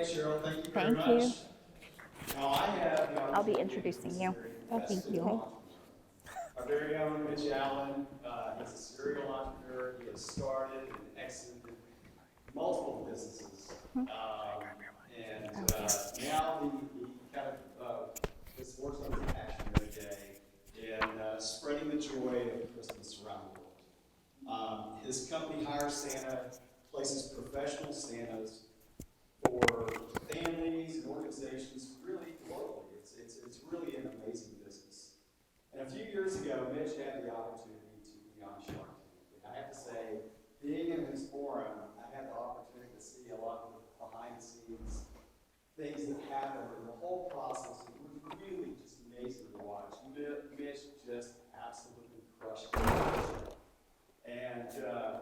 Cheryl. Thank you very Thank you. much. Now, I have the I'll be opportunity introducing to you. Oh, thank you. Our very own Mitch Allen. He's a serial entrepreneur. He has started and exited multiple businesses. Now he kind of just works on his passion every day in spreading the joy of Christmas around the world. His company hires Santa, places professional Santas for families and organizations really globally. It's really an amazing business. And a few years ago, Mitch had the opportunity to be on Shark Tank. And I have to say, being in his forum, I had the opportunity to see a lot of the behind the scenes things that happened in the whole process. It was really just amazing to watch. Mitch just absolutely crushed it. And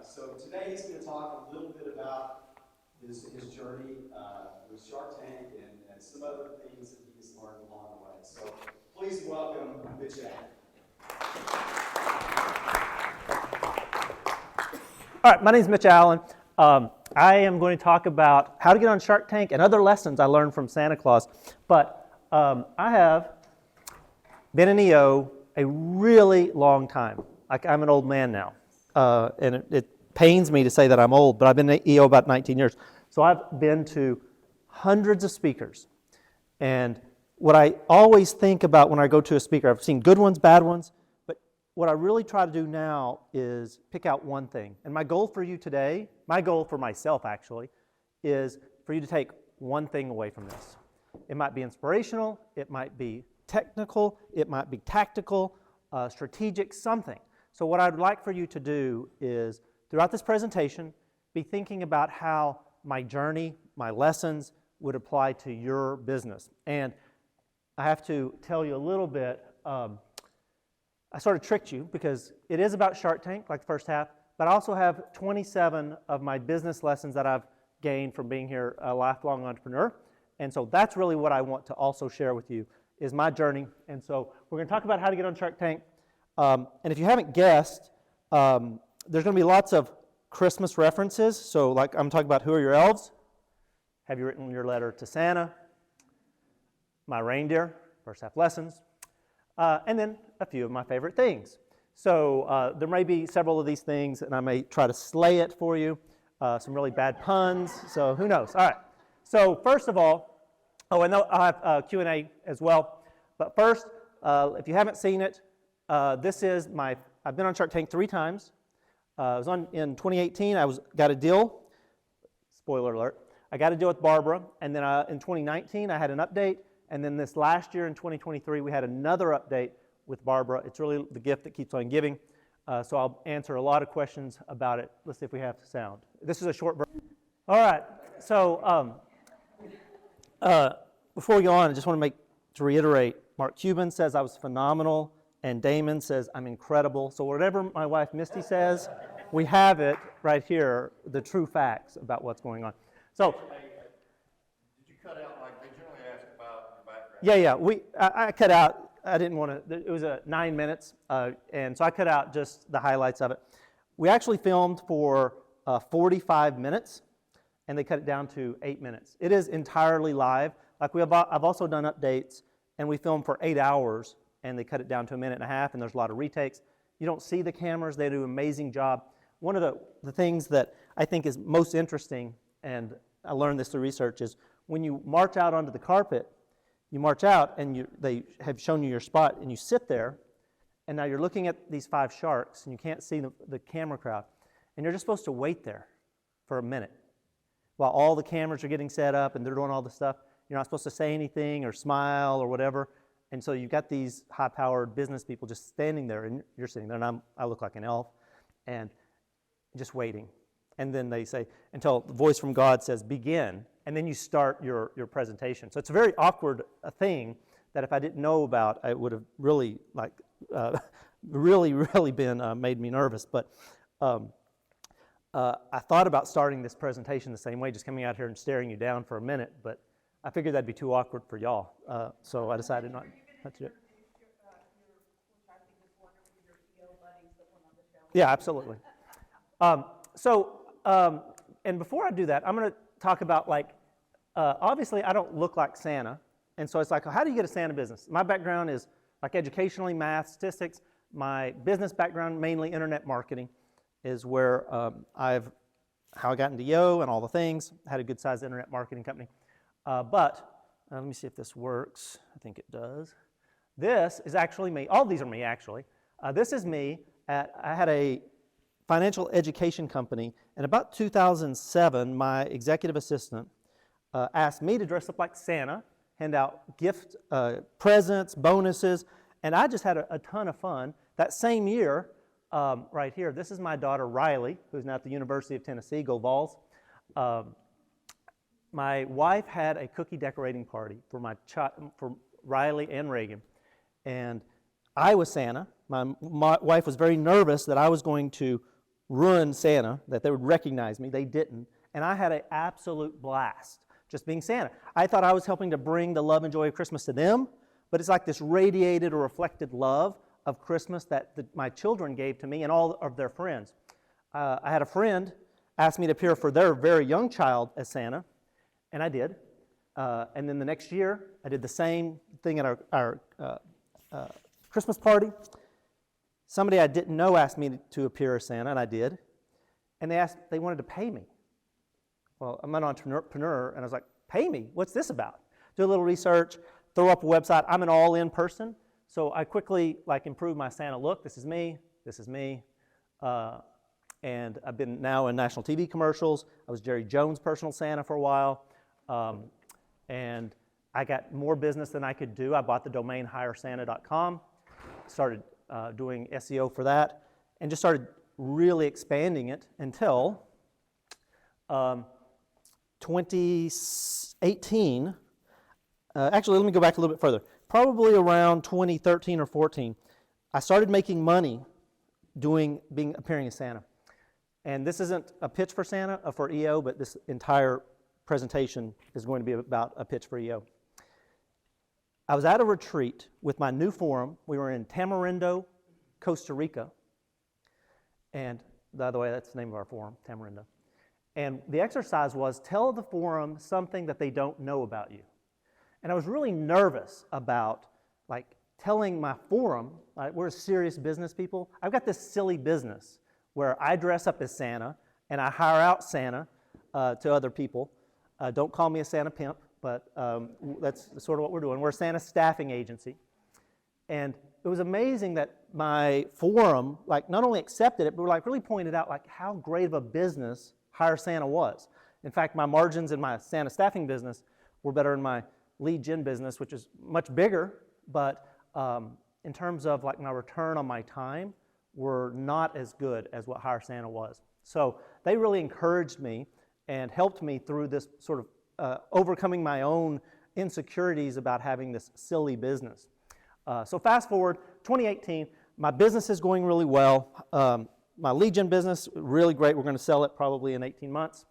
so today he's going to talk a little bit about his journey with Shark Tank and some other things that he's learned along the way. So please welcome Mitch Allen. All right, my name is Mitch Allen. I am going to talk about how to get on Shark Tank and other lessons I learned from Santa Claus. But I have been in EO a really long time. I'm an old man now. And it pains me to say that I'm old, but I've been in EO about 19 years. So I've been to hundreds of speakers. And what I always think about when I go to a speaker, I've seen good ones, bad ones, but what I really try to do now is pick out one thing. And my goal for you today, my goal for myself actually, is for you to take one thing away from this. It might be inspirational, it might be technical, it might be tactical, strategic, something. So what I'd like for you to do is, throughout this presentation, be thinking about how my journey, my lessons would apply to your business. And I have to tell you a little bit, I sort of tricked you because it is about Shark Tank, like the first half, but I also have 27 of my business lessons that I've gained from being here a lifelong entrepreneur. And so that's really what I want to also share with you, is my journey. And so we're going to talk about how to get on Shark Tank. And if you haven't guessed, there's going to be lots of Christmas references. So like I'm talking about who are your elves? Have you written your letter to Santa? My reindeer, first half lessons. And then a few of my favorite things. So there may be several of these things, and I may try to slay it for you. Some really bad puns, so who knows? All right. So first of all, and I'll have Q&A as well. But first, if you haven't seen it, this is I've been on Shark Tank 3 times. I was in 2018, got a deal. Spoiler alert. I got a deal with Barbara, and then in 2019, I had an update. And then this last year in 2023, we had another update with Barbara. It's really the gift that keeps on giving. So I'll answer a lot of questions about it. Let's see if we have sound. This is a short version. All right. So before we go on, I just want to reiterate, Mark Cuban says I was phenomenal, and Damon says I'm incredible. So whatever my wife Misty says, we have it right here, the true facts about what's going on. So, did you cut out, like they generally ask about your background? Yeah. I cut out. I didn't want to. It was 9 minutes, and so I cut out just the highlights of it. We actually filmed for 45 minutes, and they cut it down to 8 minutes. It is entirely live. Like I've also done updates, and we filmed for 8 hours, and they cut it down to 1.5 minutes, and there's a lot of retakes. You don't see the cameras. They do an amazing job. One of the things that I think is most interesting, and I learned this through research, is when you march out onto the carpet, you march out and they have shown you your spot, and you sit there, and now you're looking at these 5 sharks, and you can't see the camera crowd, and you're just supposed to wait there for a minute while all the cameras are getting set up and they're doing all the stuff. You're not supposed to say anything or smile or whatever, and so you've got these high-powered business people just standing there, and you're sitting there, and I look like an elf, and just waiting. And then they say, until the voice from God says, begin, and then you start your presentation. So it's a very awkward thing that if I didn't know about, it would have really, really been made me nervous. But I thought about starting this presentation the same way, just coming out here and staring you down for a minute, but I figured that'd be too awkward for y'all. So I decided not to do it. Yeah, absolutely. And before I do that, I'm going to talk about obviously I don't look like Santa, and so it's like, how do you get a Santa business? My background is like educationally, math, statistics. My business background, mainly internet marketing, is where how I got into Yo and all the things. Had a good-sized internet marketing company. But let me see if this works. I think it does. This is actually me. All these are me, actually. This is me. I had a financial education company, and about 2007, my executive assistant asked me to dress up like Santa, hand out gift presents, bonuses, and I just had a ton of fun. That same year, right here, this is my daughter Riley, who's now at the University of Tennessee, go Vols. My wife had a cookie decorating party for Riley and Reagan, and I was Santa. My wife was very nervous that I was going to ruin Santa, that they would recognize me. They didn't, and I had an absolute blast just being Santa. I thought I was helping to bring the love and joy of Christmas to them, but it's like this radiated or reflected love of Christmas that my children gave to me and all of their friends. I had a friend ask me to appear for their very young child as Santa, and I did. And then the next year, I did the same thing at our Christmas party. Somebody I didn't know asked me to appear as Santa, and I did. And they wanted to pay me. Well, I'm an entrepreneur, and I was like, pay me? What's this about? Do a little research, throw up a website. I'm an all-in person, so I quickly improved my Santa look. This is me. And I've been now in national TV commercials. I was Jerry Jones' personal Santa for a while. And I got more business than I could do. I bought the domain hiresanta.com, started doing SEO for that, and just started really expanding it until 2018. Actually, let me go back a little bit further. Probably around 2013 or 14, I started making money appearing as Santa. And this isn't a pitch for Santa, for EO, but this entire presentation is going to be about a pitch for EO. I was at a retreat with my new forum. We were in Tamarindo, Costa Rica. And by the way, that's the name of our forum, Tamarindo. And the exercise was tell the forum something that they don't know about you. And I was really nervous about telling my forum, we're serious business people. I've got this silly business where I dress up as Santa and I hire out Santa to other people. Don't call me a Santa pimp, but that's sort of what we're doing. We're a Santa staffing agency. And it was amazing that my forum not only accepted it, but really pointed out how great of a business Hire Santa was. In fact, my margins in my Santa staffing business were better in my lead gen business, which is much bigger, but in terms of my return on my time, were not as good as what Hire Santa was. So they really encouraged me and helped me through this sort of overcoming my own insecurities about having this silly business. So fast forward, 2018, my business is going really well. My lead gen business, really great. We're going to sell it probably in 18 months.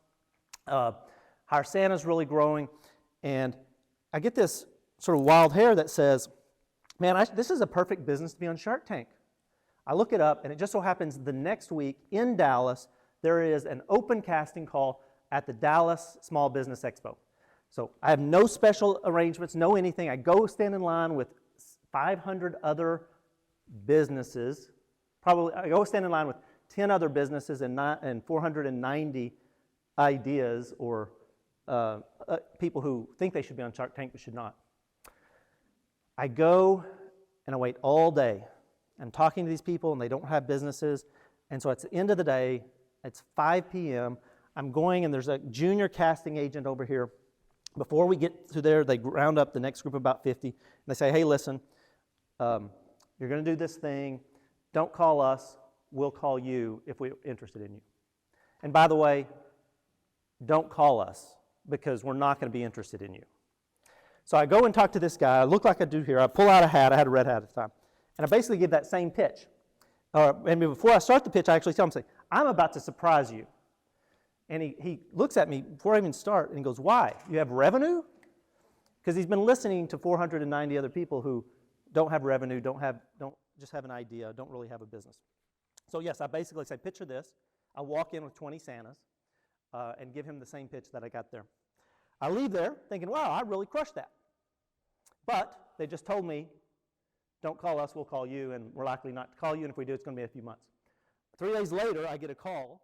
Hire Santa's really growing. And I get this sort of wild hair that says, man, this is a perfect business to be on Shark Tank. I look it up, and it just so happens the next week in Dallas, there is an open casting call at the Dallas Small Business Expo. So I have no special arrangements, no anything. I go stand in line with 500 other businesses. Probably I go stand in line with 10 other businesses and 490 ideas or people who think they should be on Shark Tank but should not. I go and I wait all day. I'm talking to these people and they don't have businesses. And so at the end of the day, it's 5 p.m. I'm going and there's a junior casting agent over here. Before we get to there, they round up the next group of about 50. And they say, hey, listen, you're going to do this thing. Don't call us. We'll call you if we're interested in you. And by the way, don't call us because we're not going to be interested in you. So I go and talk to this guy. I look like I do here. I pull out a hat. I had a red hat at the time. And I basically give that same pitch. And before I start the pitch, I actually tell him, say, I'm about to surprise you. And he looks at me before I even start, and he goes, why? You have revenue? Because he's been listening to 490 other people who don't have revenue, don't just have an idea, don't really have a business. So yes, I basically say, picture this. I walk in with 20 Santas and give him the same pitch that I got there. I leave there thinking, wow, I really crushed that. But they just told me, don't call us, we'll call you, and we're likely not to call you, and if we do, it's going to be a few months. 3 days later, I get a call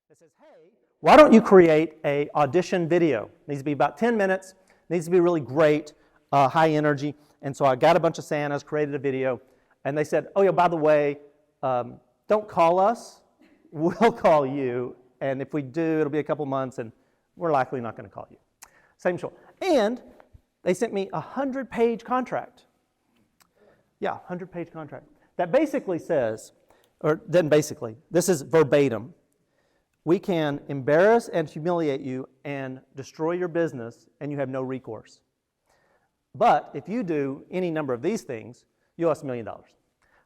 that says, hey, why don't you create a audition video? It needs to be about 10 minutes, needs to be really great, high energy. And so I got a bunch of Santas, created a video, and they said, oh yeah, by the way, don't call us, we'll call you, and if we do, it'll be a couple months, and we're likely not going to call you. Same show. And they sent me a 100-page contract. Yeah, 100-page contract. That basically says, or then basically, this is verbatim, we can embarrass and humiliate you and destroy your business, and you have no recourse. But if you do any number of these things, you owe us $1 million.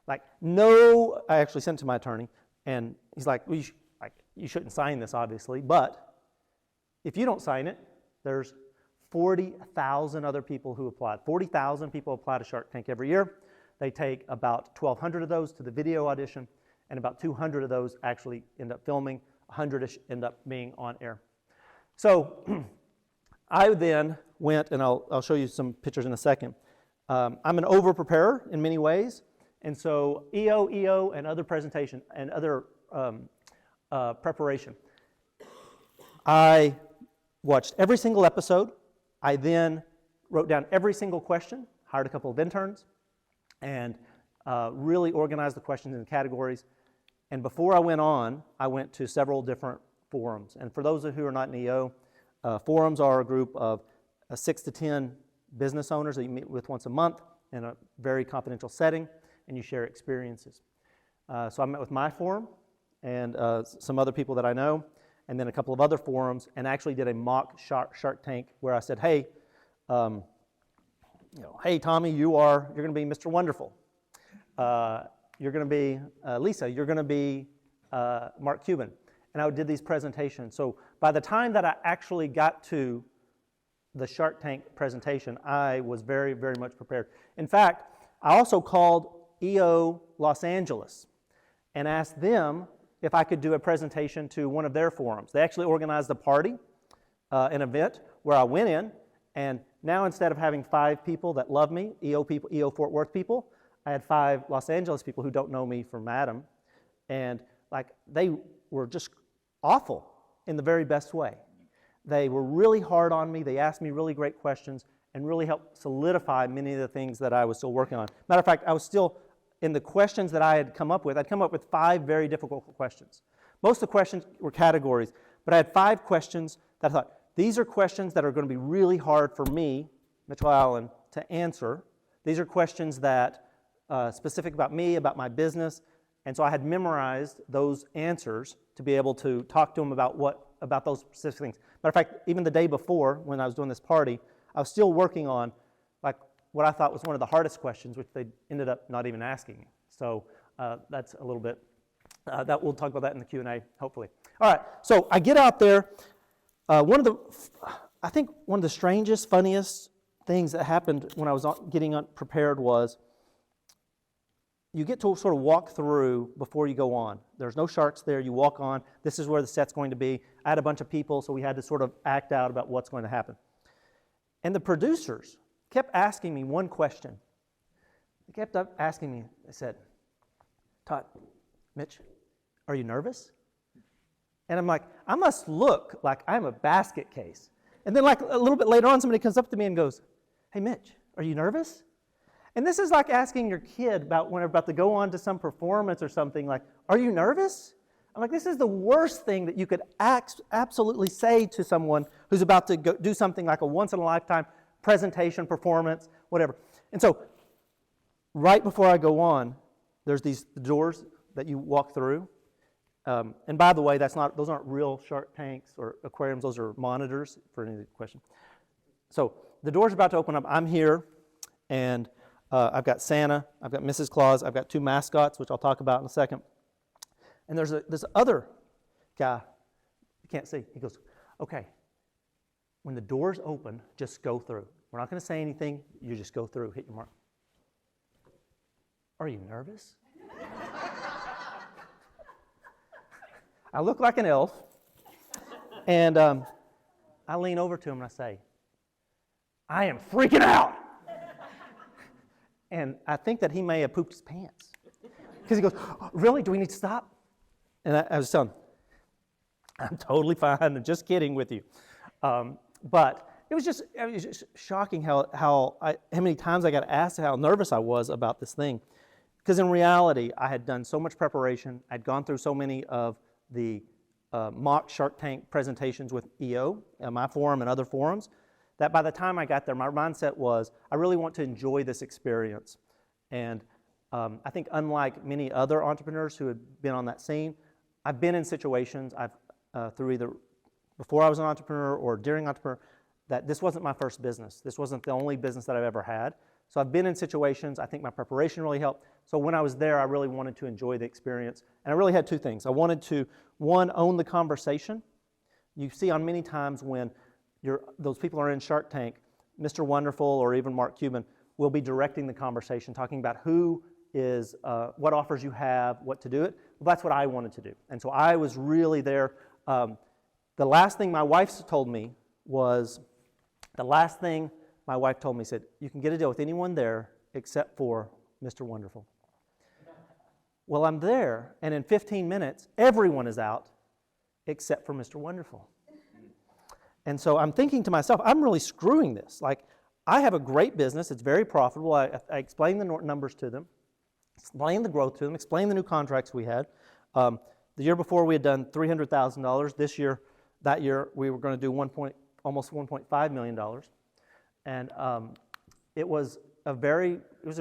Like, no, I actually sent it to my attorney, and he's like, well, you shouldn't sign this, obviously, but if you don't sign it, there's 40,000 other people who applied. 40,000 people apply to Shark Tank every year. They take about 1,200 of those to the video audition, and about 200 of those actually end up filming. 100-ish end up being on air. So I then went, and I'll show you some pictures in a second. I'm an over-preparer in many ways, and so EO, and other presentation, and other preparation. I watched every single episode. I then wrote down every single question, hired a couple of interns, and really organized the questions in categories. And before I went on, I went to several different forums. And for those who are not in EO, forums are a group of 6 to 10 business owners that you meet with once a month in a very confidential setting, and you share experiences. So I met with my forum and some other people that I know, and then a couple of other forums, and actually did a mock Shark Tank where I said, hey, hey Tommy, you're going to be Mr. Wonderful. You're going to be Lisa. You're going to be Mark Cuban. And I did these presentations. So by the time that I actually got to the Shark Tank presentation, I was very, very much prepared. In fact, I also called EO Los Angeles and asked them if I could do a presentation to one of their forums. They actually organized a party, an event, where I went in, and now instead of having 5 people that love me, EO Fort Worth people, I had 5 Los Angeles people who don't know me from Adam, and they were just awful in the very best way. They were really hard on me. They asked me really great questions and really helped solidify many of the things that I was still working on. Matter of fact, I was still, in the questions that I had come up with, I'd come up with 5 very difficult questions. Most of the questions were categories, but I had 5 questions that I thought, these are questions that are going to be really hard for me, Mitch Allen, to answer. These are questions that specific about me, about my business, and so I had memorized those answers to be able to talk to them about those specific things. Matter of fact, even the day before, when I was doing this party, I was still working on what I thought was one of the hardest questions, which they ended up not even asking me. So that's a little bit, we'll talk about that in the Q&A, hopefully. All right, so I get out there. I think one of the strangest, funniest things that happened when I was getting prepared was you get to sort of walk through before you go on. There's no sharks there. You walk on. This is where the set's going to be. I had a bunch of people, so we had to sort of act out about what's going to happen. And the producers kept asking me one question. They kept asking me, they said, Todd, Mitch, are you nervous? And I'm like, I must look like I'm a basket case. And then a little bit later on, somebody comes up to me and goes, hey, Mitch, are you nervous? And this is like asking your kid when they're about to go on to some performance or something, like, are you nervous? I'm like, this is the worst thing that you could absolutely say to someone who's about to do something like a once-in-a-lifetime presentation, performance, whatever. And so right before I go on, there's these doors that you walk through. And by the way, those aren't real Shark Tanks or aquariums. Those are monitors for any question. So the door's about to open up. I'm here, and I've got Santa, I've got Mrs. Claus, I've got 2 mascots, which I'll talk about in a second. And there's this other guy, you can't see. He goes, okay, when the doors open, just go through. We're not going to say anything. You just go through, hit your mark. Are you nervous? I look like an elf, and I lean over to him and I say, I am freaking out. And I think that he may have pooped his pants. Because he goes, oh, really? Do we need to stop? And I was telling him, I'm totally fine. I'm just kidding with you. But it was just shocking how many times I got asked how nervous I was about this thing. Because in reality, I had done so much preparation. I'd gone through so many of the mock Shark Tank presentations with EO, my forum and other forums, that by the time I got there, my mindset was, I really want to enjoy this experience. And I think unlike many other entrepreneurs who had been on that scene, I've been in situations, through either before I was an entrepreneur or during entrepreneur, that this wasn't my first business. This wasn't the only business that I've ever had. So I've been in situations, I think my preparation really helped. So when I was there, I really wanted to enjoy the experience. And I really had two things. I wanted to, one, own the conversation. You see on many times when those people are in Shark Tank, Mr. Wonderful or even Mark Cuban will be directing the conversation, talking about who is, what offers you have, what to do it. Well, that's what I wanted to do. And so I was really there. The last thing my wife told me said, you can get a deal with anyone there except for Mr. Wonderful. Well, I'm there, and in 15 minutes, everyone is out except for Mr. Wonderful. And so I'm thinking to myself, I'm really screwing this. Like, I have a great business. It's very profitable. I explained the numbers to them, explained the growth to them, explained the new contracts we had. The year before, we had done $300,000. That year, we were going to do almost $1.5 million. And it was a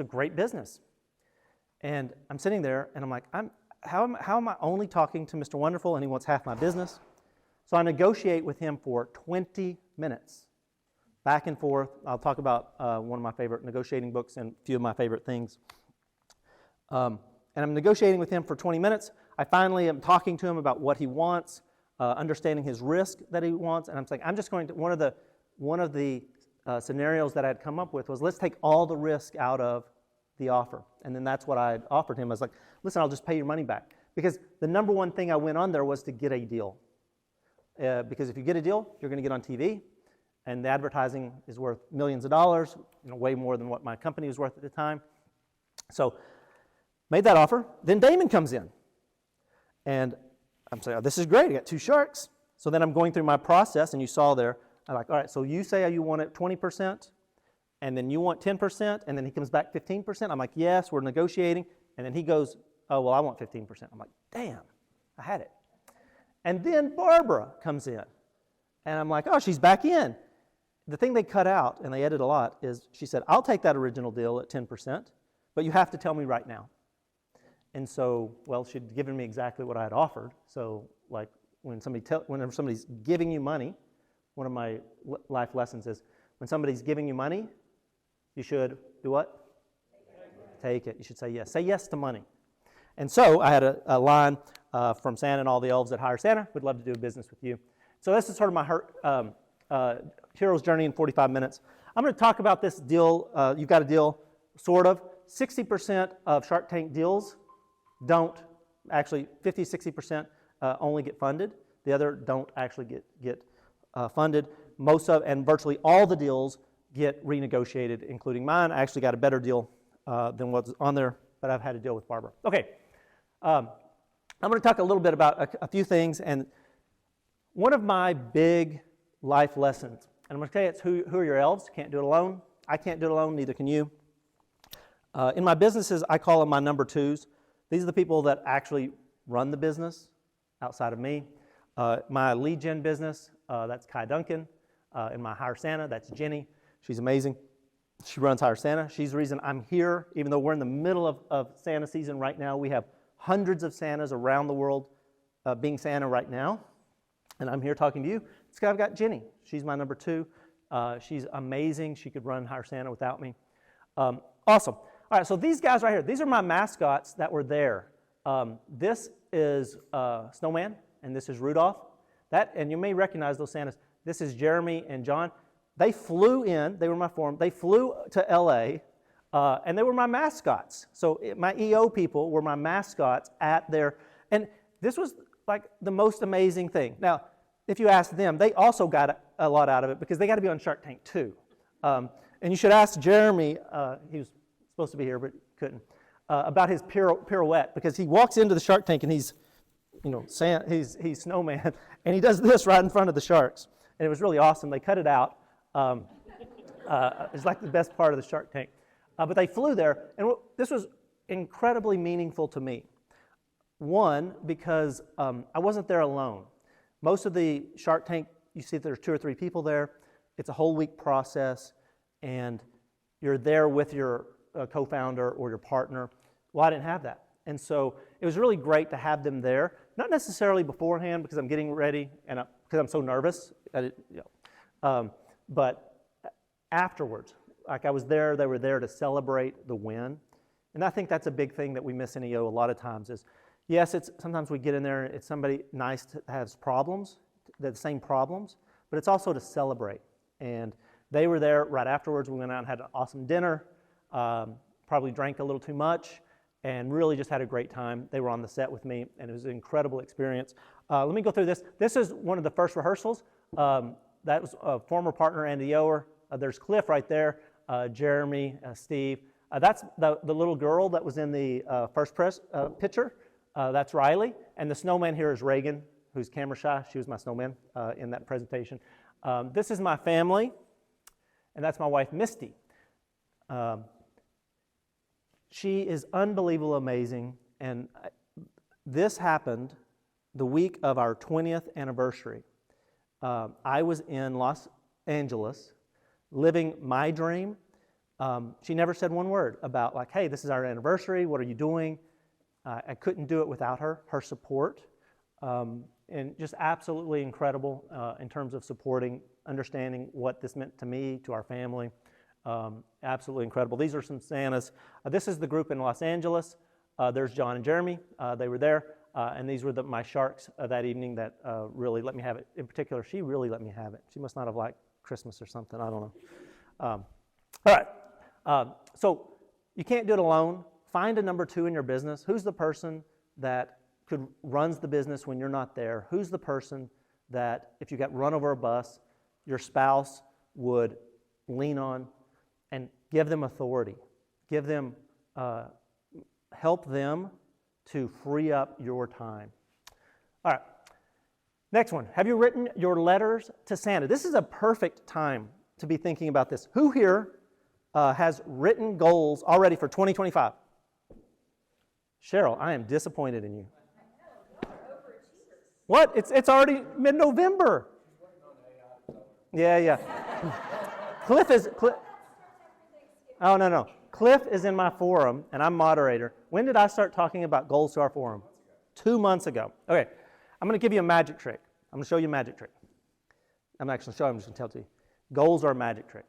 great business. And I'm sitting there, and I'm like, how am I only talking to Mr. Wonderful, and he wants half my business? So I negotiate with him for 20 minutes, back and forth. I'll talk about one of my favorite negotiating books and a few of my favorite things. And I'm negotiating with him for 20 minutes. I finally am talking to him about what he wants, understanding his risk that he wants, and I'm saying, I'm just going to, one of the scenarios that I'd come up with was, let's take all the risk out of the offer. And then that's what I offered him. I was like, listen, I'll just pay your money back. Because the number one thing I went on there was to get a deal. Because if you get a deal, you're going to get on TV, and the advertising is worth millions of dollars, way more than what my company was worth at the time. So, made that offer. Then Damon comes in, and I'm saying, oh, this is great. I got 2 sharks. So then I'm going through my process, and you saw there, I'm like, all right, so you say you want it 20%, and then you want 10%, and then he comes back 15%. I'm like, yes, we're negotiating. And then he goes, oh, well, I want 15%. I'm like, damn, I had it. And then Barbara comes in, and I'm like, oh, she's back in. The thing they cut out, and they edit a lot, is she said, I'll take that original deal at 10%, but you have to tell me right now. And so, well, she'd given me exactly what I had offered. So, like, whenever somebody's giving you money, one of my life lessons is, when somebody's giving you money, you should do what? Take it. You should say yes. Say yes to money. And so I had a line from Santa and all the elves that hire Santa. We'd love to do a business with you. So this is sort of my hero's journey in 45 minutes. I'm going to talk about this deal. You've got a deal, sort of. 60% of Shark Tank deals don't actually, 50-60% only get funded. The other don't actually get funded. And virtually all the deals get renegotiated, including mine. I actually got a better deal than what's on there, but I've had to deal with Barbara. Okay, I'm going to talk a little bit about a few things, and one of my big life lessons, and I'm going to tell you it's who are your elves. Can't do it alone. I can't do it alone, neither can you. In my businesses, I call them my number 2s. These are the people that actually run the business outside of me. My lead gen business, that's Kai Duncan. In my Hire Santa, that's Jenny. She's amazing. She runs Hire Santa. She's the reason I'm here, even though we're in the middle of Santa season right now. We have hundreds of Santas around the world being Santa right now. And I'm here talking to you. It's because I've got Jenny. She's my number 2. She's amazing. She could run Hire Santa without me. Awesome. All right, so these guys right here, these are my mascots that were there. This is Snowman, and this is Rudolph. And you may recognize those Santas. This is Jeremy and John. They flew in. They were my forum. They flew to L.A., and they were my mascots. So my EO people were my mascots at their, and this was like the most amazing thing. Now, if you ask them, they also got a lot out of it because they got to be on Shark Tank too. And you should ask Jeremy, he was supposed to be here but couldn't, about his pirouette, because he walks into the Shark Tank and he's snowman, and he does this right in front of the sharks. And it was really awesome. They cut it out. It's like the best part of the Shark Tank. But they flew there, and this was incredibly meaningful to me. One, because I wasn't there alone. Most of the Shark Tank, you see there's 2 or 3 people there. It's a whole week process, and you're there with your co-founder or your partner. Well, I didn't have that. And so it was really great to have them there, not necessarily beforehand because I'm getting ready and because I'm so nervous, but afterwards. Like I was there, they were there to celebrate the win. And I think that's a big thing that we miss in EO a lot of times is, yes, sometimes we get in there and it's somebody nice that has problems, the same problems, but it's also to celebrate. And they were there right afterwards. We went out and had an awesome dinner, probably drank a little too much, and really just had a great time. They were on the set with me, and it was an incredible experience. Let me go through this. This is one of the first rehearsals. That was a former partner, Andy Yower. There's Cliff right there, Jeremy, Steve. That's the little girl that was in the first picture. That's Riley. And the snowman here is Reagan, who's camera shy. She was my snowman in that presentation. This is my family, and that's my wife, Misty. She is unbelievable, amazing, and this happened the week of our 20th anniversary. I was in Los Angeles living my dream. She never said one word about like, hey, this is our anniversary, what are you doing? I couldn't do it without her support, and just absolutely incredible in terms of supporting, understanding what this meant to me, to our family. Absolutely incredible. These are some Santas. This is the group in Los Angeles. There's John and Jeremy. They were there, and these were my sharks that evening that really let me have it. In particular, she really let me have it. She must not have liked Christmas or something. I don't know. All right. So you can't do it alone. Find a number 2 in your business. Who's the person that runs the business when you're not there? Who's the person that, if you got run over a bus, your spouse would lean on and give them authority? Give them, help them to free up your time. All right. Next one. Have you written your letters to Santa? This is a perfect time to be thinking about this. Who here has written goals already for 2025? Cheryl, I am disappointed in you. What? It's already mid-November. Yeah. Cliff. Oh, no. Cliff is in my forum, and I'm moderator. When did I start talking about goals to our forum? 2 months ago. Okay, I'm going to give you a magic trick. I'm going to show you a magic trick. I'm not actually showing, I'm just going to tell it to you. Goals are a magic trick.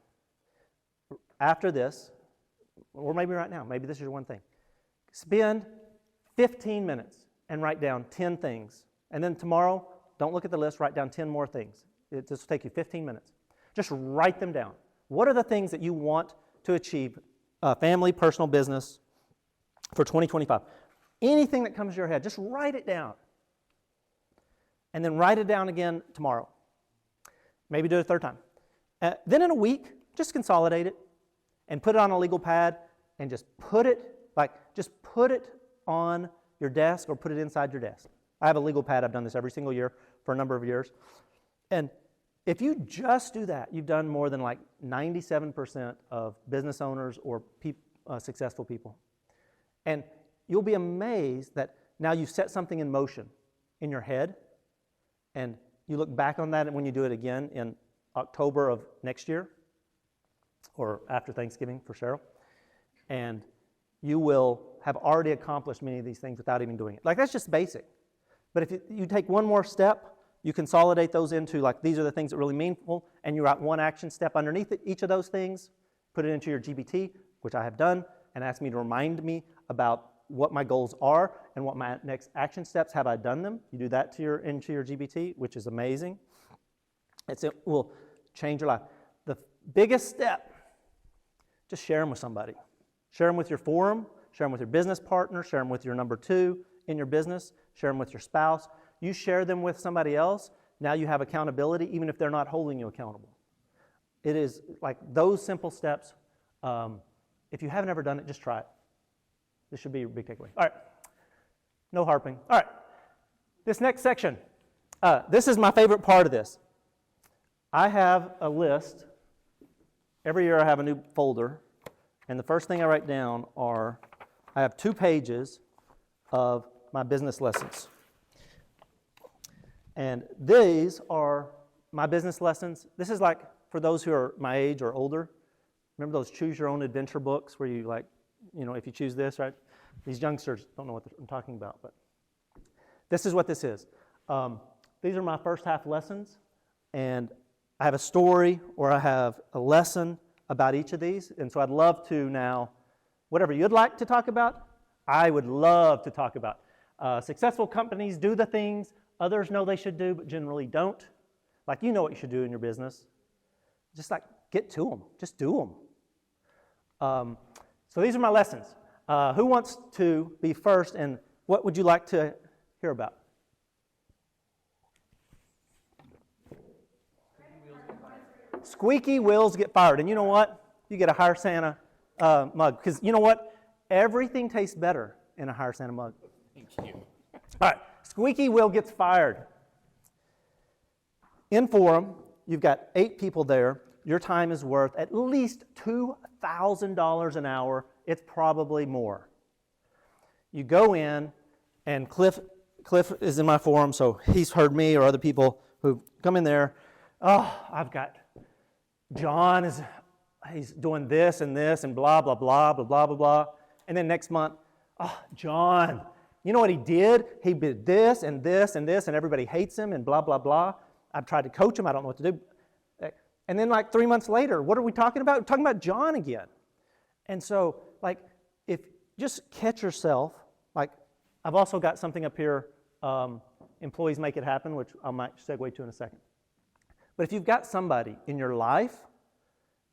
After this, or maybe right now, maybe this is your one thing. Spend 15 minutes and write down 10 things. And then tomorrow, don't look at the list, write down 10 more things. This will take you 15 minutes. Just write them down. What are the things that you want to achieve, family, personal, business, for 2025? Anything that comes to your head, just write it down. And then write it down again tomorrow. Maybe do it a third time. Then in a week, just consolidate it and put it on a legal pad and just put it on your desk or put it inside your desk. I have a legal pad. I've done this every single year for a number of years. And if you just do that, you've done more than like 97% of business owners or successful people. And you'll be amazed that now you've set something in motion in your head, and you look back on that when you do it again in October of next year, or after Thanksgiving for Cheryl, and you will have already accomplished many of these things without even doing it. Like, that's just basic. But if you take one more step, you consolidate those into, like, these are the things that are really meaningful, and you write one action step underneath each of those things, put it into your GBT, which I have done, and ask me to remind me about what my goals are and what my next action steps, have I done them? You do that into your GBT, which is amazing. It will change your life. The biggest step, just share them with somebody. Share them with your forum, share them with your business partner, share them with your number 2 in your business, share them with your spouse. You share them with somebody else, now you have accountability, even if they're not holding you accountable. It is like those simple steps. If you haven't ever done it, just try it. This should be your big takeaway. All right. No harping. All right. This next section. This is my favorite part of this. I have a list. Every year I have a new folder. And the first thing I write down I have 2 pages of my business lessons. And these are my business lessons. This is like for those who are my age or older. Remember those choose your own adventure books where you if you choose this, right? These youngsters don't know what I'm talking about, but this is what this is. These are my first half lessons, and I have a story or I have a lesson about each of these, and so I'd love to now, whatever you'd like to talk about, I would love to talk about. Successful companies do the things others know they should do, but generally don't. Like, you know what you should do in your business. Just like, get to them. Just do them. So these are my lessons. Who wants to be first, and what would you like to hear about? Squeaky wheels get fired. And you know what? You get a Hire Santa mug. Because you know what? Everything tastes better in a Hire Santa mug. Thank you. All right. Squeaky wheel gets fired. In forum, you've got 8 people there. Your time is worth at least $2,000 an hour. It's probably more. You go in, and Cliff is in my forum, so he's heard me or other people who come in there. Oh, I've got John he's doing this and blah, blah, blah, blah, blah, blah, blah. And then next month, oh, John, you know what he did? He did this and this and this, and everybody hates him and blah, blah, blah. I've tried to coach him. I don't know what to do. And then like 3 months later, what are we talking about? We're talking about John again. And so, like, if just catch yourself, like, I've also got something up here, employees make it happen, which I might segue to in a second. But if you've got somebody in your life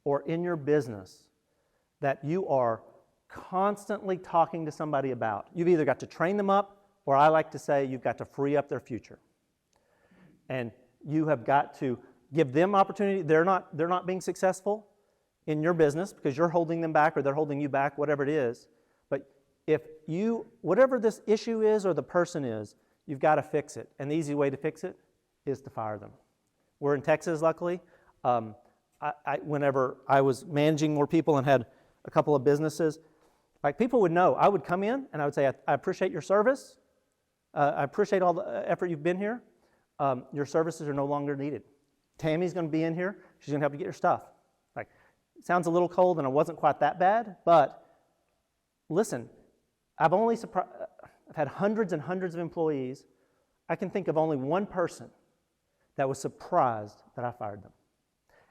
or in your business that you are constantly talking to somebody about, you've either got to train them up, or I like to say you've got to free up their future. And you have got to give them opportunity. They're not being successful in your business because you're holding them back or they're holding you back, whatever it is. But whatever this issue is or the person is, you've got to fix it. And the easy way to fix it is to fire them. We're in Texas, luckily. Whenever I was managing more people and had a couple of businesses, like, people would know. I would come in and I would say, I appreciate your service. I appreciate all the effort you've been here. Your services are no longer needed. Tammy's going to be in here. She's going to help you get your stuff. Like, it sounds a little cold, and it wasn't quite that bad, but listen, I've had hundreds and hundreds of employees. I can think of only one person that was surprised that I fired them.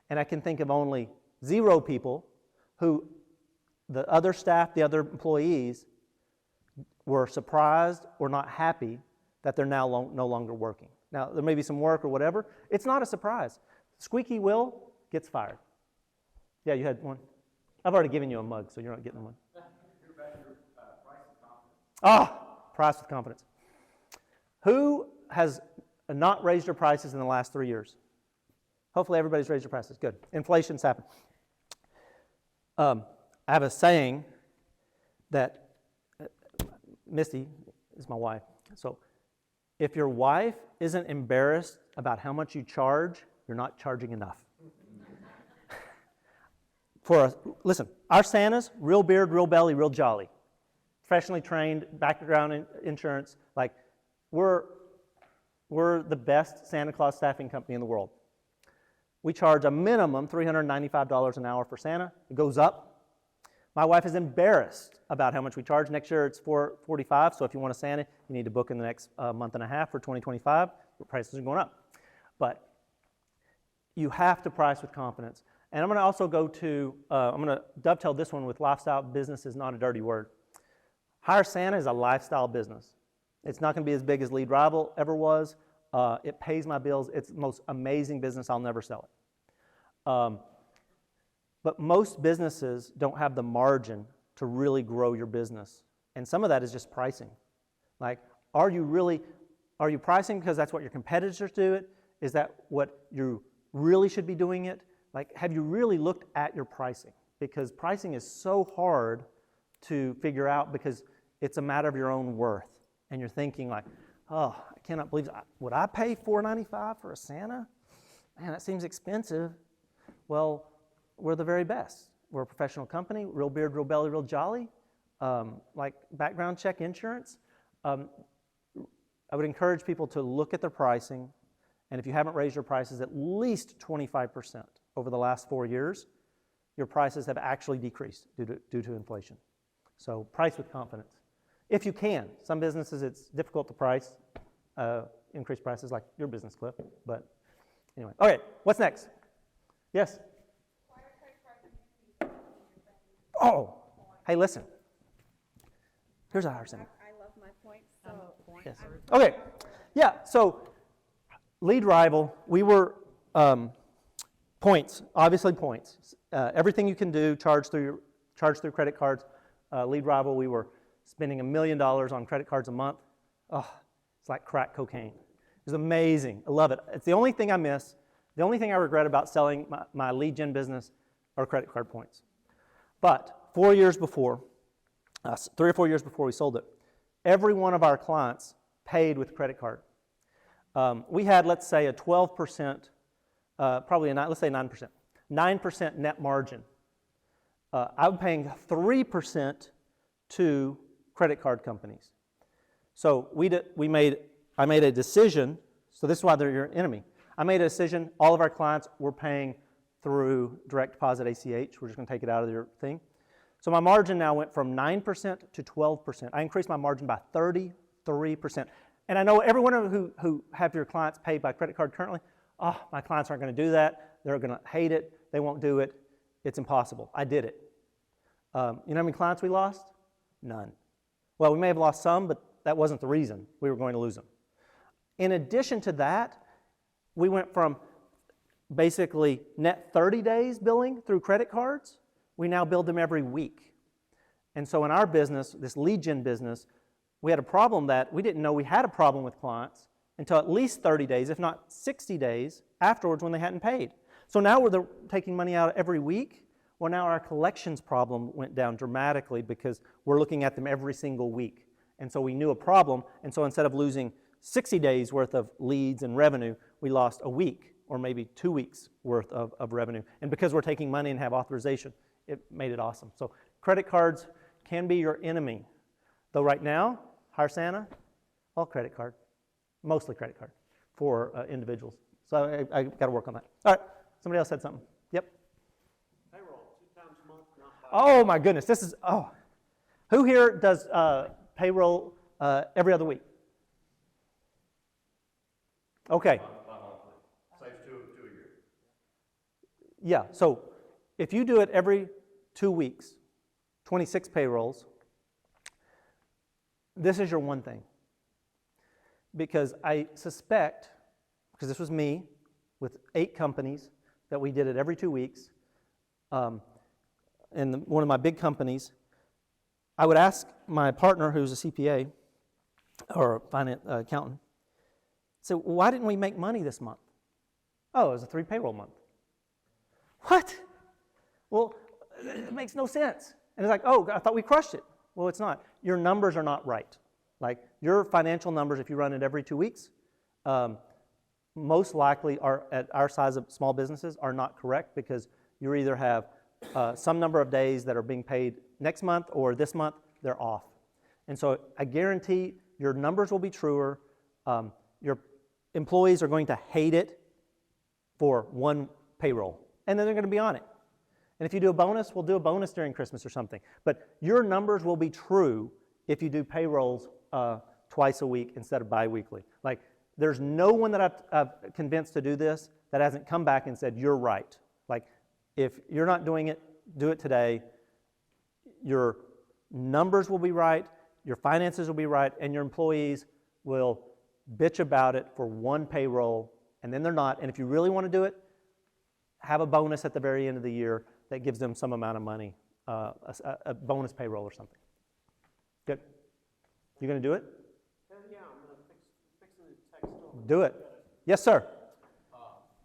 And I can think of only 0 people who the other staff, the other employees, were surprised or not happy that they're now no longer working. Now, there may be some work or whatever. It's not a surprise. Squeaky wheel gets fired. Yeah, you had one. I've already given you a mug, so you're not getting one. Price with confidence. Who has not raised their prices in the last 3 years? Hopefully everybody's raised their prices. Good. Inflation's happened. I have a saying that Misty is my wife. So if your wife isn't embarrassed about how much you charge, you're not charging enough. Listen, our Santas, real beard, real belly, real jolly. Professionally trained, background in insurance. Like, we're the best Santa Claus staffing company in the world. We charge a minimum $395 an hour for Santa. It goes up. My wife is embarrassed about how much we charge. Next year it's $445, so if you want a Santa, you need to book in the next month and a half for 2025. The prices are going up. But you have to price with confidence. And I'm going to also I'm going to dovetail this one with lifestyle. Business is not a dirty word. Hire Santa is a lifestyle business. It's not going to be as big as Lead Rival ever was. It pays my bills. It's the most amazing business. I'll never sell it. But most businesses don't have the margin to really grow your business. And some of that is just pricing. Like, are you pricing because that's what your competitors do it? Is that what you really should be doing it? like, have you really looked at your pricing? Because pricing is so hard to figure out because it's a matter of your own worth. And you're thinking like, oh, I cannot believe, would I pay $4.95 for a Santa? Man, that seems expensive. Well, we're the very best. We're a professional company, real beard, real belly, real jolly, like background check insurance. I would encourage people to look at their pricing, and if you haven't raised your prices at least 25% over the last 4 years, your prices have actually decreased due to inflation. So price with confidence. If you can. Some businesses, it's difficult to price, increase prices like your business, Cliff. But anyway. Okay, what's next? Yes? Oh, hey, listen. Here's a higher center. I love my points. So Yes. Okay. Yeah. So, lead rival. We were points. Obviously, points. Everything you can do, charge through credit cards. Lead rival. We were spending $1 million on credit cards a month. Oh, it's like crack cocaine. It was amazing. I love it. It's the only thing I miss. The only thing I regret about selling my lead gen business are credit card points. But 4 years before, 3 or 4 years before we sold it, every one of our clients paid with credit card. We had, let's say, a 12%, probably let's say 9%, 9% net margin. I'm paying 3% to credit card companies. So I made a decision. So this is why they're your enemy. I made a decision. All of our clients were paying through direct deposit ACH. We're just going to take it out of your thing. So my margin now went from 9% to 12%. I increased my margin by 33%. And I know everyone who have your clients paid by credit card currently, oh, my clients aren't going to do that. They're going to hate it. They won't do it. It's impossible. I did it. You know how many clients we lost? None. Well, we may have lost some, but that wasn't the reason we were going to lose them. In addition to that, we went from basically net 30 days billing through credit cards. We now bill them every week. And so in our business, this lead gen business, we had a problem that we didn't know we had a problem with clients until at least 30 days, if not 60 days afterwards when they hadn't paid. So now we're taking money out every week. Well, now our collections problem went down dramatically because we're looking at them every single week. And so we knew a problem, and so instead of losing 60 days worth of leads and revenue, we lost a week or maybe 2 weeks worth of revenue. And because we're taking money and have authorization, it made it awesome. So credit cards can be your enemy. Though right now, Hire Santa, all credit card, mostly credit card for individuals. So I got to work on that. All right, somebody else said something. Yep. Payroll, 2 times a month, not 5. Oh my goodness, who here does payroll every other week? Okay. Saves two a year. Yeah, so if you do it every 2 weeks, 26 payrolls, this is your one thing. Because I suspect, because this was me with 8 companies, that we did it every 2 weeks, and one of my big companies, I would ask my partner, who's a CPA or a finance accountant, so why didn't we make money this month? Oh, it was a 3 payroll month. What? Well, it makes no sense. And it's like, oh, I thought we crushed it. Well, it's not. Your numbers are not right. Like your financial numbers, if you run it every 2 weeks, most likely are at our size of small businesses are not correct because you either have some number of days that are being paid next month or this month, they're off. And so I guarantee your numbers will be truer. Your employees are going to hate it for 1 payroll, and then they're going to be on it. And if you do a bonus, we'll do a bonus during Christmas or something. But your numbers will be true if you do payrolls twice a week instead of biweekly. Like, there's no one that I've convinced to do this that hasn't come back and said, you're right. Like, if you're not doing it, do it today. Your numbers will be right, your finances will be right, and your employees will bitch about it for 1 payroll, and then they're not. And if you really want to do it, have a bonus at the very end of the year that gives them some amount of money, a bonus payroll or something. Good. You going to do it? Yeah, I'm going to fix the text over. Do it. Yes, sir.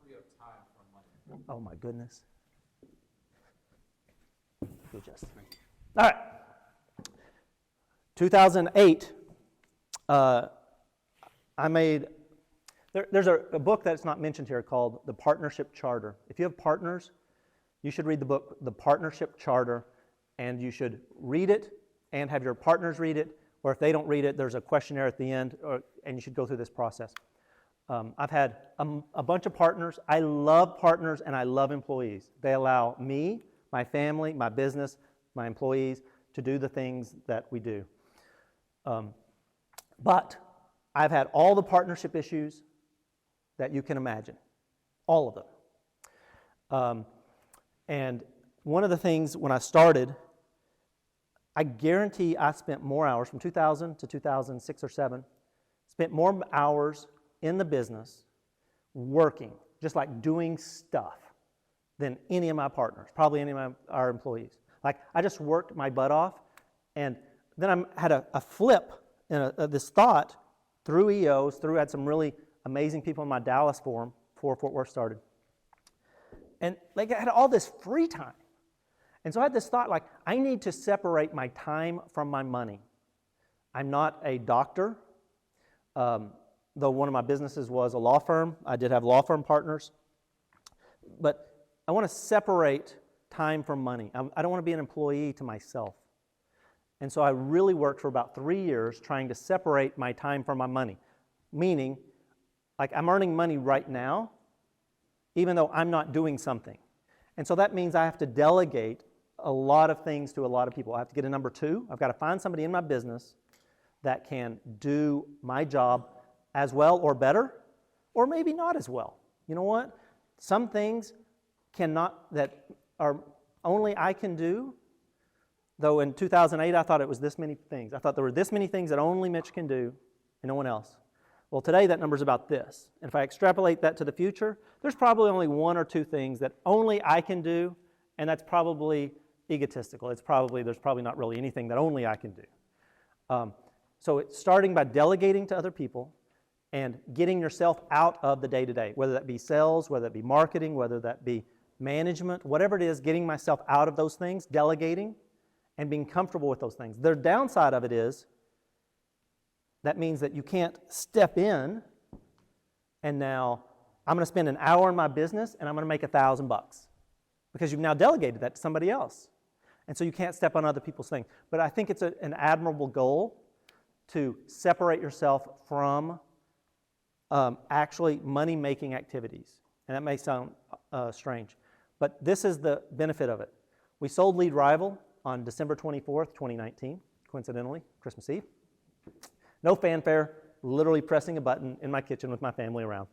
Free up time from money. Oh my goodness. Just. All right. 2008, I made, there's a book that's not mentioned here called The Partnership Charter. If you have partners, you should read the book, The Partnership Charter, and you should read it and have your partners read it, or if they don't read it, there's a questionnaire at the end, and you should go through this process. I've had a bunch of partners. I love partners and I love employees. They allow me, my family, my business, my employees to do the things that we do. But I've had all the partnership issues that you can imagine, all of them. And one of the things when I started, I guarantee I spent more hours from 2000 to 2006 or 7, spent more hours in the business working, just like doing stuff, than any of my partners, probably any of our employees. Like, I just worked my butt off, and then I had a flip in this thought through EOs, had some really amazing people in my Dallas forum before Fort Worth started. And like, I had all this free time. And so I had this thought, like, I need to separate my time from my money. I'm not a doctor, though one of my businesses was a law firm. I did have law firm partners. But I want to separate time from money. I don't want to be an employee to myself. And so I really worked for about 3 years trying to separate my time from my money. Meaning, like, I'm earning money right now, even though I'm not doing something. And so that means I have to delegate a lot of things to a lot of people. I have to get a number 2. I've got to find somebody in my business that can do my job as well or better, or maybe not as well. You know what? Some things that are only I can do, though in 2008 I thought it was this many things. I thought there were this many things that only Mitch can do and no one else. Well, today that number's about this. And if I extrapolate that to the future, there's probably only 1 or 2 things that only I can do, and that's probably egotistical. There's probably not really anything that only I can do. So it's starting by delegating to other people and getting yourself out of the day-to-day, whether that be sales, whether that be marketing, whether that be management, whatever it is, getting myself out of those things, delegating, and being comfortable with those things. The downside of it is that means that you can't step in and now I'm going to spend an hour in my business and I'm going to make $1,000 because you've now delegated that to somebody else. And so you can't step on other people's things. But I think it's an admirable goal to separate yourself from actually money-making activities. And that may sound strange, but this is the benefit of it. We sold Lead Rival on December 24th, 2019, coincidentally, Christmas Eve. No fanfare, literally pressing a button in my kitchen with my family around.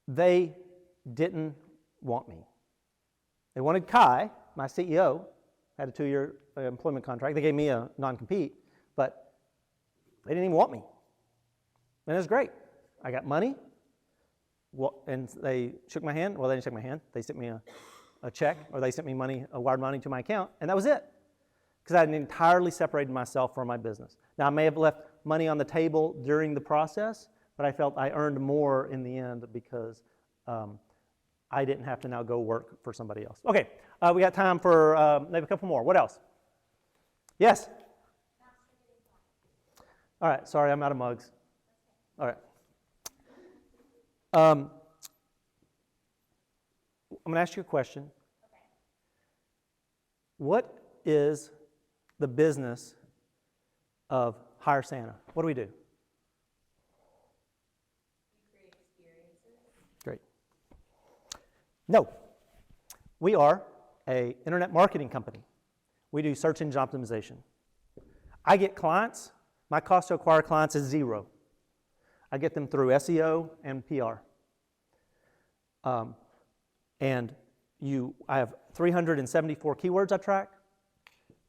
They didn't want me. They wanted Kai, my CEO, had a 2-year employment contract. They gave me a non-compete, but they didn't even want me. And it was great. I got money, and they shook my hand. Well, they didn't shake my hand. They sent me a check, or they sent me money, wired money to my account, and that was it. Because I had entirely separated myself from my business. Now, I may have left money on the table during the process, but I felt I earned more in the end because I didn't have to now go work for somebody else. Okay, we got time for maybe a couple more. What else? Yes? All right, sorry, I'm out of mugs. All right. I'm going to ask you a question. Okay. What is the business of Hire Santa? What do we do? You create experiences. Great. No. We are an internet marketing company. We do search engine optimization. I get clients. My cost to acquire clients is 0. I get them through SEO and PR. I have 374 keywords I track,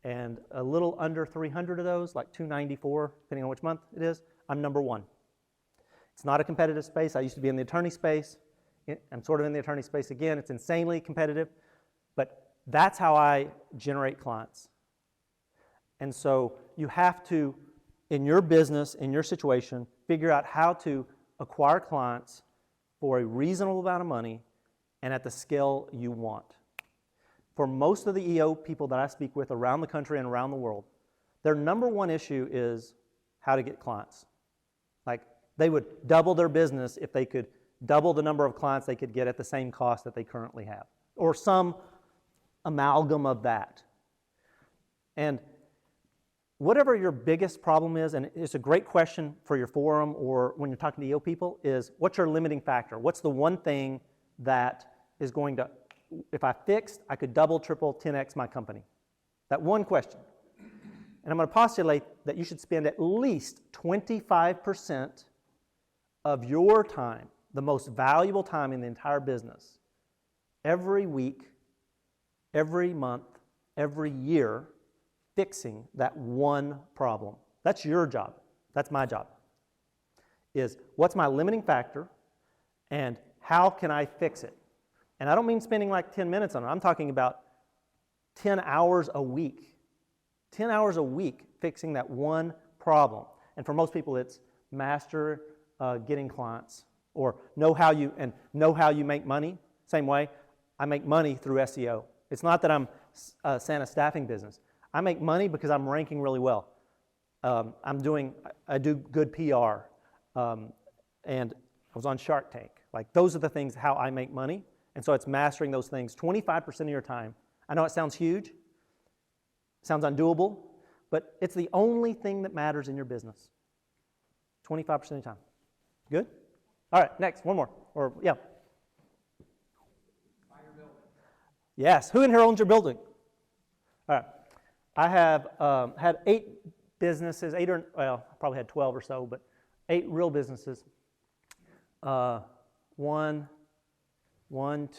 and a little under 300 of those, like 294, depending on which month it is, I'm number 1. It's not a competitive space. I used to be in the attorney space. I'm sort of in the attorney space again. It's insanely competitive, but that's how I generate clients. And so you have to, in your business, in your situation, figure out how to acquire clients for a reasonable amount of money and at the scale you want. For most of the EO people that I speak with around the country and around the world, their number one issue is how to get clients. Like, they would double their business if they could double the number of clients they could get at the same cost that they currently have, or some amalgam of that. And whatever your biggest problem is, and it's a great question for your forum or when you're talking to EO people, is what's your limiting factor? What's the one thing that is going to, if I fixed, I could double, triple, 10x my company? That one question. And I'm going to postulate that you should spend at least 25% of your time, the most valuable time in the entire business, every week, every month, every year, fixing that one problem. That's your job. That's my job. Is what's my limiting factor and how can I fix it? And I don't mean spending like 10 minutes on it. I'm talking about 10 hours a week. 10 hours a week fixing that one problem. And for most people, it's master getting clients or know how you make money. Same way, I make money through SEO. It's not that I'm a Santa staffing business. I make money because I'm ranking really well. I do good PR, and I was on Shark Tank. Like, those are the things how I make money, and so it's mastering those things. 25% of your time. I know it sounds huge, sounds undoable, but it's the only thing that matters in your business. 25% of your time. Good? All right, next, one more. Or, yeah. Buy your building. Yes. Who in here owns your building? All right. I have had 8 businesses, I probably had 12 or so, but 8 real businesses. 1,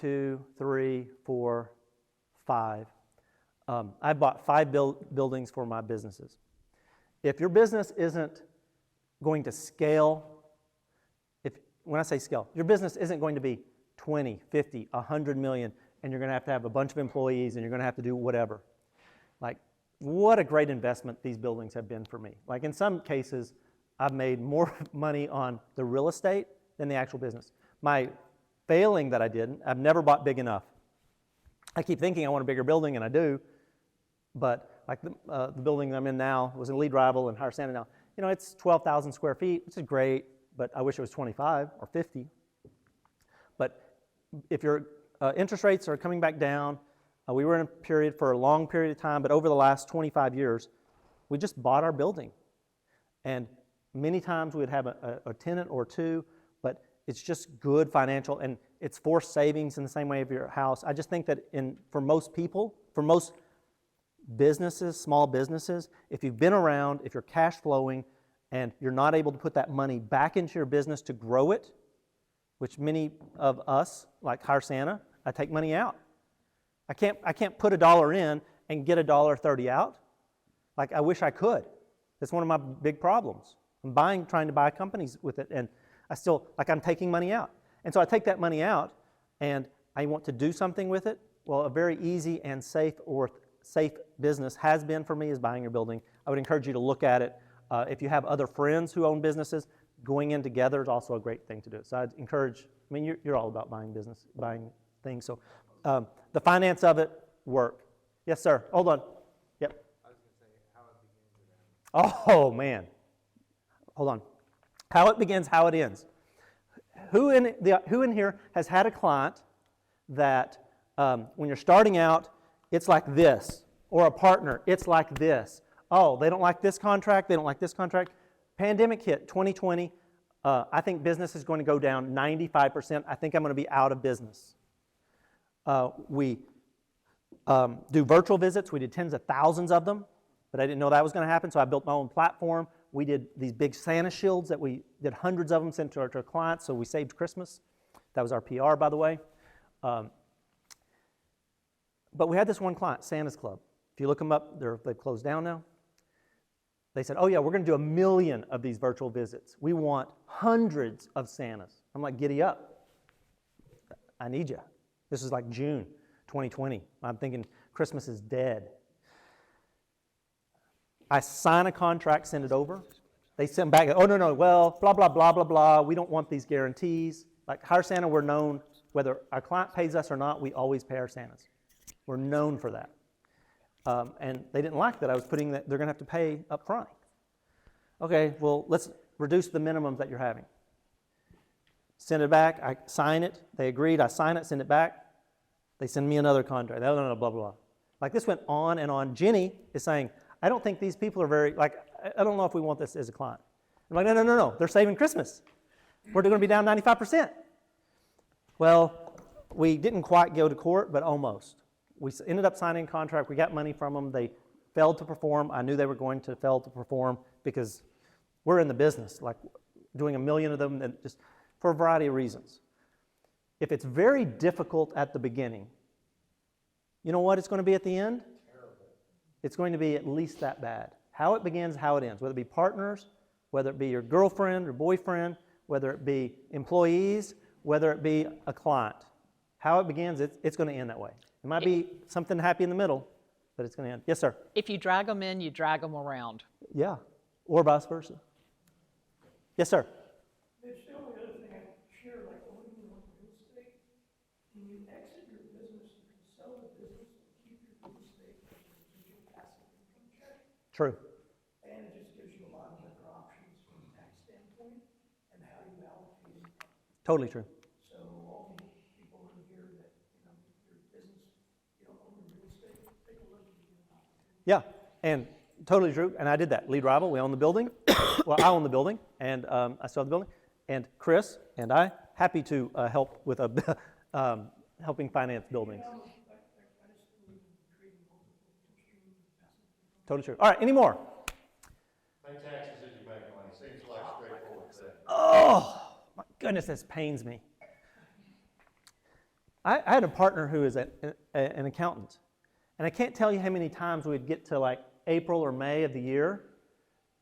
2, 3, 4, 5. I bought 5 buildings for my businesses. If your business isn't going to scale, when I say scale, your business isn't going to be 20, 50, 100 million, and you're going to have a bunch of employees, and you're going to have to do whatever. Like, what a great investment these buildings have been for me. Like, in some cases, I've made more money on the real estate than the actual business. My failing that I did, I've never bought big enough. I keep thinking I want a bigger building, and I do, but like the building I'm in now was a lead rival in Higher Santa now. You know, it's 12,000 square feet, which is great, but I wish it was 25 or 50. But if your interest rates are coming back down, we were in a period for a long period of time, but over the last 25 years, we just bought our building. And many times we'd have a tenant or two, but it's just good financial, and it's forced savings in the same way of your house. I just think that for most people, for most businesses, small businesses, if you've been around, if you're cash flowing, and you're not able to put that money back into your business to grow it, which many of us, like Hire Santa, I take money out. I can't put $1 in and get $1.30 out. Like, I wish I could. That's one of my big problems. I'm trying to buy companies with it, and I'm taking money out. And so I take that money out, and I want to do something with it. Well, a very easy and safe business has been for me is buying your building. I would encourage you to look at it. If you have other friends who own businesses, going in together is also a great thing to do. So I'd encourage, you're all about buying things. So the finance of it work. Yes, sir. Hold on. Yep. I was going to say how it begins and ends. Oh, man. Hold on. How it begins, how it ends. Who in here has had a client that when you're starting out, it's like this, or a partner, it's like this. Oh, they don't like this contract, they don't like this contract. Pandemic hit, 2020. I think business is going to go down 95%. I think I'm going to be out of business. We do virtual visits. We did tens of thousands of them, but I didn't know that was going to happen, so I built my own platform. We did these big Santa shields that we did hundreds of them sent to our clients, so we saved Christmas. That was our PR, by the way. But we had this one client, Santa's Club. If you look them up, they've closed down now. They said, oh yeah, we're going to do 1 million of these virtual visits. We want hundreds of Santas. I'm like, giddy up. I need you. This is like June 2020. I'm thinking Christmas is dead. I sign a contract, send it over. They send back, oh no, well, blah, blah, blah, blah, blah. We don't want these guarantees. Like Hire Santa, we're known, whether our client pays us or not, we always pay our Santas. We're known for that. And they didn't like that I was putting that they're going to have to pay up front. Okay, well, let's reduce the minimums that you're having. Send it back, I sign it, they agreed, I sign it, send it back, they send me another contract, blah, blah, blah, blah. Like this went on and on. Jenny is saying, I don't think these people are very, like, I don't know if we want this as a client. I'm like, no, they're saving Christmas. We're going to be down 95%. Well, we didn't quite go to court, but almost. We ended up signing a contract, we got money from them, they failed to perform. I knew they were going to fail to perform because we're in the business, like doing 1 million of them, and just for a variety of reasons. If it's very difficult at the beginning, you know what it's going to be at the end? Terrible. It's going to be at least that bad. How it begins, how it ends, whether it be partners, whether it be your girlfriend or boyfriend, whether it be employees, whether it be a client. How it begins, it's going to end that way. It might be something happy in the middle, but it's going to end. Yes, sir? If you drag them in, you drag them around. Yeah, or vice versa. Yes, sir? Mitch, the only other thing I share, like when you want real estate, when you exit your business, you can sell the business and keep your real estate as a residual passive income check. True. And it just gives you a lot of better options from a tax standpoint and how you allocate it. Totally true. So all the people in here that, your business, you don't own the real estate, take a look and give an opportunity. Yeah, and totally true. And I did that. Lead Rival, we own the building. Well, I own the building, and I still have the building. And Chris and I, happy to help with helping finance buildings. I just believe in creating multiple streams of passive income. Totally true. All right, any more? Pay taxes as you make money, seems like a straightforward thing. Oh, my goodness, this pains me. I had a partner who is an accountant, and I can't tell you how many times we'd get to like April or May of the year,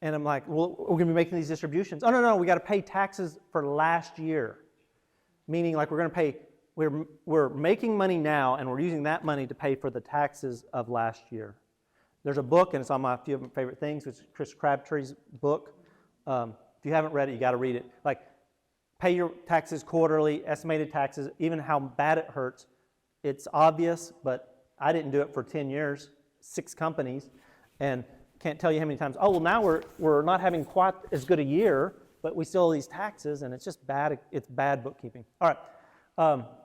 and I'm like, well, we're going to be making these distributions. Oh, no, we got to pay taxes for last year, meaning like we're going to pay, we're making money now, and we're using that money to pay for the taxes of last year. There's a book, and it's on my few of my favorite things, which is Chris Crabtree's book. If you haven't read it, you got to read it. Like, pay your taxes quarterly, estimated taxes, even how bad it hurts. It's obvious, but I didn't do it for 10 years, 6 companies, and can't tell you how many times, oh, well, now we're not having quite as good a year, but we still owe these taxes, and it's just bad. It's bad bookkeeping. All right,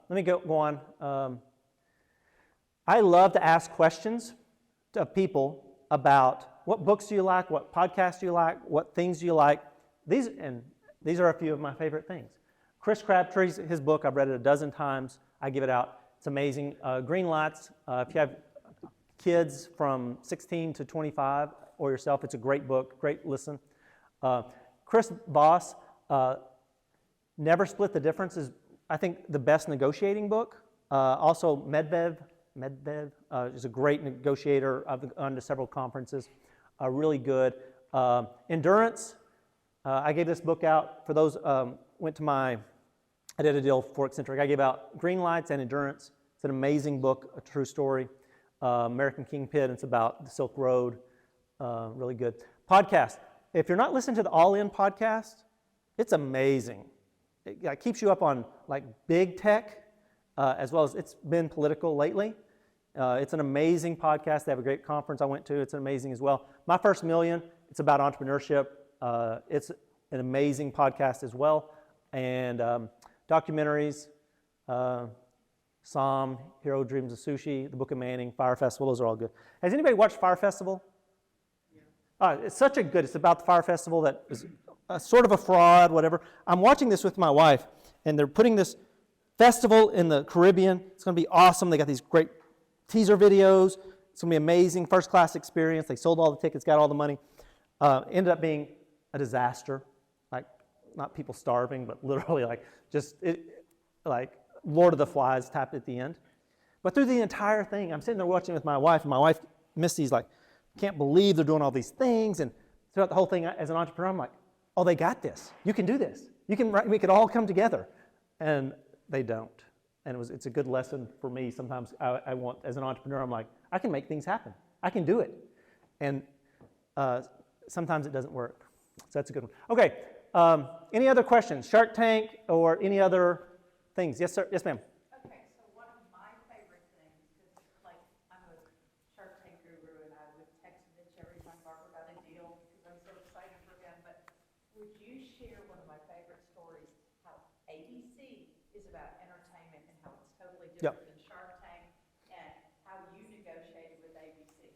let me go on. I love to ask questions of people about what books do you like, what podcasts do you like, what things do you like. These are a few of my favorite things. Chris Crabtree's, his book, I've read it a dozen times. I give it out. It's amazing. Green Lights, if you have kids from 16 to 25 or yourself, it's a great book, great listen. Chris Voss, Never Split the Difference is, I think, the best negotiating book. Also, Medvedev is a great negotiator. I've gone to several conferences, really good. Endurance, I gave this book out for those, I did a deal for Eccentric. I gave out Green Lights and Endurance. It's an amazing book, a true story. American Kingpin, it's about the Silk Road, really good. Podcast, if you're not listening to the All In podcast, it's amazing. It keeps you up on like big tech, as well as it's been political lately. It's an amazing podcast. They have a great conference I went to. It's amazing as well. My First Million, it's about entrepreneurship. It's an amazing podcast as well. And documentaries, Psalm, Hero Dreams of Sushi, The Book of Manning, Fire Festival, those are all good. Has anybody watched Fire Festival? Yeah. It's such a good, it's about the Fire Festival that is sort of a fraud, whatever. I'm watching this with my wife, and they're putting this festival in the Caribbean. It's going to be awesome. They got these great teaser videos. It's going to be amazing, first-class experience. They sold all the tickets, got all the money. Ended up being a disaster, like not people starving, but literally like Lord of the Flies type at the end. But through the entire thing, I'm sitting there watching with my wife, and my wife, Misty's like, can't believe they're doing all these things. And throughout the whole thing, as an entrepreneur, I'm like, oh, they got this. You can do this. We could all come together. And they don't. And it's a good lesson for me. Sometimes I want, as an entrepreneur, I'm like, I can make things happen. I can do it. And sometimes it doesn't work. So that's a good one. Okay, Any other questions? Shark Tank or any other things? Yes, sir. Yes, ma'am. Okay, so one of my favorite things, because like I'm a Shark Tank guru and I would text Mitch every time Barbara got a deal because I'm so excited for him, but would you share one of my favorite stories, how ABC is about entertainment and how it's totally Yep. different than Shark Tank and how you negotiated with ABC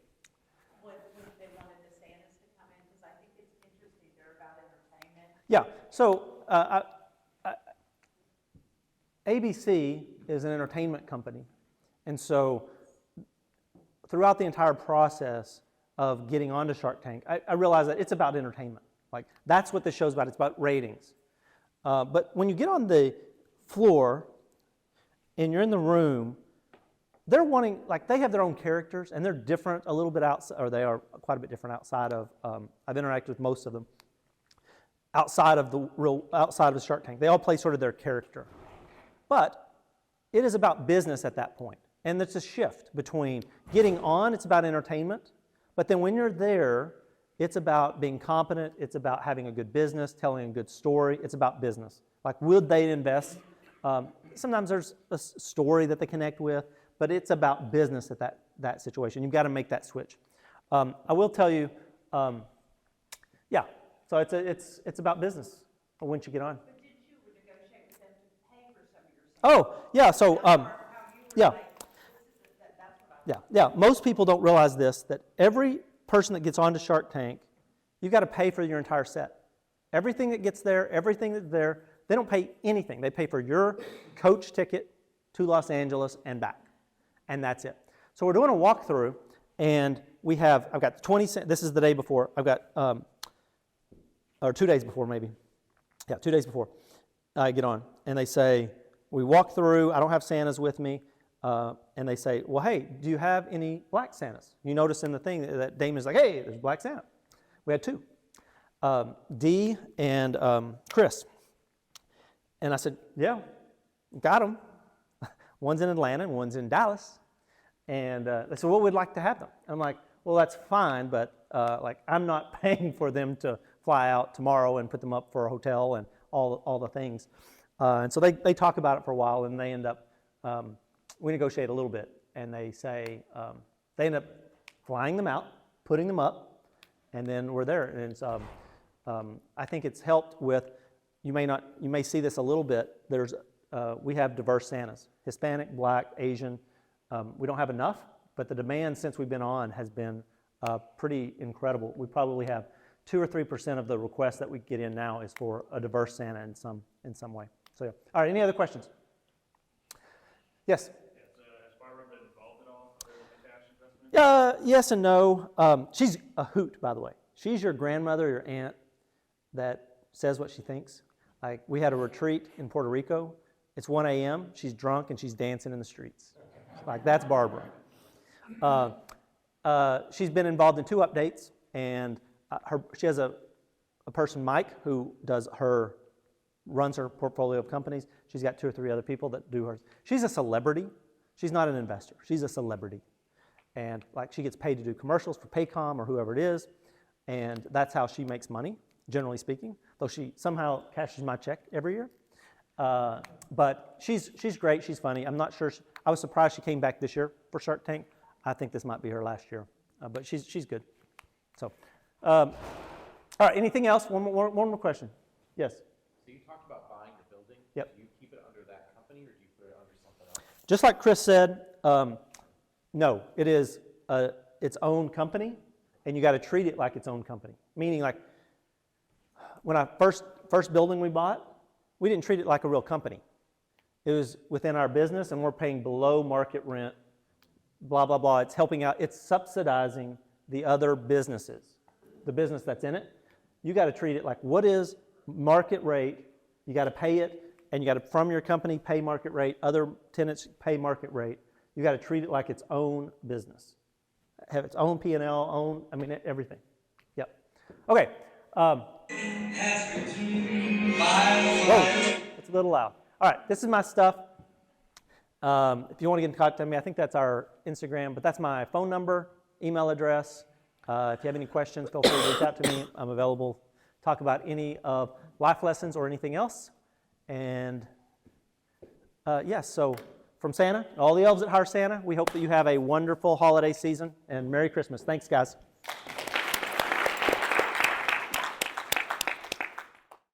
when they wanted the Santas to come in, because I think it's interesting, they're about entertainment. Yeah. So ABC is an entertainment company, and so throughout the entire process of getting onto Shark Tank, I realized that it's about entertainment. Like that's what the show's about. It's about ratings. But when you get on the floor and you're in the room, they're wanting, like they have their own characters and they're different a little bit outside, or they are quite a bit different outside of, I've interacted with most of them, outside of the Shark Tank. They all play sort of their character. But it is about business at that point. And it's a shift between getting on, it's about entertainment, but then when you're there, it's about being competent, it's about having a good business, telling a good story, it's about business. Like, would they invest? Sometimes there's a story that they connect with, but it's about business at that situation. You've got to make that switch. I will tell you, yeah, so it's about business once you get on. But did you negotiate with them to pay for some of your Oh, yeah, so, yeah. That's what I Yeah. Most people don't realize this, that every person that gets onto Shark Tank, you've got to pay for your entire set. Everything that gets there, everything that's there, they don't pay anything. They pay for your coach ticket to Los Angeles and back. And that's it. So we're doing a walkthrough, and I've got 20 cents. This is the day before. I've got, or 2 days before maybe. Yeah, 2 days before I get on. And they say, we walk through, I don't have Santas with me. And they say, well, hey, do you have any black Santas? You notice in the thing that Damon's like, hey, there's black Santa. We had 2, Dee and Chris. And I said, yeah, got them. One's in Atlanta and one's in Dallas. And they said, well, we'd like to have them. I'm like, well, that's fine, but I'm not paying for them to fly out tomorrow and put them up for a hotel and all the things. And so they talk about it for a while, and they end up, we negotiate a little bit, and they say, they end up flying them out, putting them up, and then we're there. And it's, I think it's helped with, you may see this a little bit, we have diverse Santas, Hispanic, Black, Asian. We don't have enough, but the demand since we've been on has been pretty incredible. We probably have 2 or 3% of the requests that we get in now is for a diverse Santa in some way. So yeah. All right, any other questions? Yes? Has Barbara been involved at all with the cash investment? Yes and no. She's a hoot, by the way. She's your grandmother, your aunt, that says what she thinks. Like, we had a retreat in Puerto Rico. It's 1 a.m. She's drunk and she's dancing in the streets. Like, that's Barbara. She's been involved in 2 updates, and she has a person, Mike, who runs her portfolio of companies. She's got 2 or 3 other people that do hers. She's a celebrity. She's not an investor. She's a celebrity. And like, she gets paid to do commercials for Paycom or whoever it is, and that's how she makes money, generally speaking, though she somehow cashes my check every year. But she's great. She's funny. I'm not sure. I was surprised she came back this year for Shark Tank. I think this might be her last year, but she's good. So, all right. Anything else? One more question. Yes. So you talked about buying the building. Yep. Do you keep it under that company, or do you put it under something else? Just like Chris said, no, it is its own company, and you got to treat it like its own company. Meaning, like, when I first building we bought, we didn't treat it like a real company. It was within our business, and we're paying below market rent, blah, blah, blah. It's helping out. It's subsidizing the other businesses, the business that's in it. You got to treat it like, what is market rate? You got to pay it, and you got to, from your company, pay market rate. Other tenants pay market rate. You got to treat it like its own business. Have its own P&L, everything. Yep. Okay. Whoa, that's a little loud. All right, this is my stuff. If you want to get in contact with me, I think that's our Instagram, but that's my phone number, email address. If you have any questions, feel free to reach out to me. I'm available talk about any of life lessons or anything else. And so from Santa, all the elves that hire Santa, we hope that you have a wonderful holiday season and Merry Christmas. Thanks, guys.